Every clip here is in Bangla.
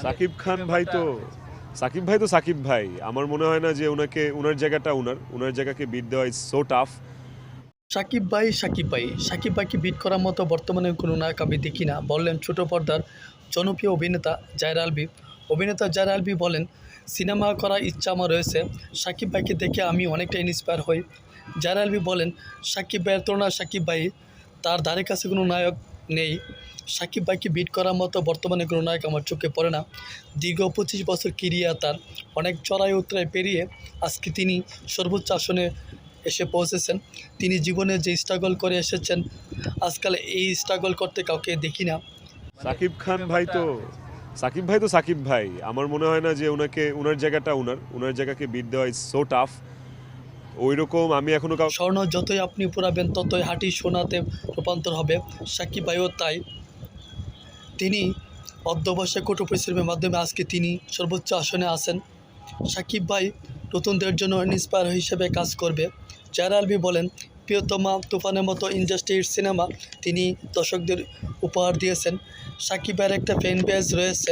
সাকিব খান ভাই তো সাকিব ভাই তো সাকিব ভাই। আমার মনে হয় না যে ওনার জায়গাটা ওনার জায়গাকে বিট দেওয়া ইজ সো টাফ। সাকিব ভাইকে বিট করার মতো বর্তমানে কোনো নায়ক আমি দেখি না, বললেন ছোট পর্দার জনপ্রিয় অভিনেতা জায়রা আলভী। অভিনেতা জায়রা আলভী বলেন, সিনেমা করার ইচ্ছা আমার রয়েছে। সাকিব ভাইকে দেখে আমি অনেকটা ইন্সপায়ার হই। জায়রা আলভী বলেন, সাকিব ভাইয়ের তুলনা সাকিব ভাই, তার ধারে কাছে কোনো নায়ক নেই। সাকিব ভাইকে বিট করার মতো বর্তমানে কোনো নায়ক আমার চোখে পড়ে না। দীর্ঘ 25 বছর কেরিয়ার তার, অনেক চড়াই উতরাই পেরিয়ে আজকে তিনি সর্বোচ্চ আসনে এসে পৌঁছেছেন। তিনি জীবনে যে স্ট্রাগল করে এসেছেন, আজকাল এই স্ট্রাগল করতে কাউকে দেখি না। সাকিব খান ভাই তো সাকিব ভাই। আমার মনে হয় না যে ওনার জায়গাটা ওনার জায়গাকে বিট দেওয়া ইজ সো টাফ। ওইরকম আমি এখনো স্বর্ণ যতই আপনি পুরাবেন ততই হাঁটি সোনাতে রূপান্তর হবে। সাকিব ভাইও তাই। তিনি অধ্যবসায় কঠোর পরিশ্রমের মাধ্যমে আজকে তিনি সর্বোচ্চ আসনে আছেন। সাকিব ভাই নতুনদের জন্য ইন্সপায়ার হিসেবে কাজ করবে। জায়রা আলভী বলেন, প্রিয়তমা, তুফানের মতো ইন্ডাস্ট্রির সিনেমা তিনি দর্শকদের উপহার দিয়েছেন। সাকিব ভাইয়ের একটা ফ্যান বেজ রয়েছে,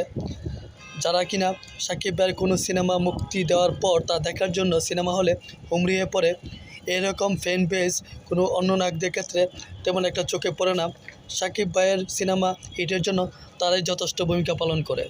যারা কিনা সাকিব ভাইয়ের কোনো সিনেমা মুক্তি দেওয়ার পর তা দেখার জন্য সিনেমা হলে হুমড়িয়ে পড়ে। এরকম ফ্যান বেজ কোনো অন্য নায়কদের ক্ষেত্রে তেমন একটা চোখে পড়ে না। সাকিব ভাইয়ের সিনেমা হিটের জন্য তারাই যথেষ্ট ভূমিকা পালন করে।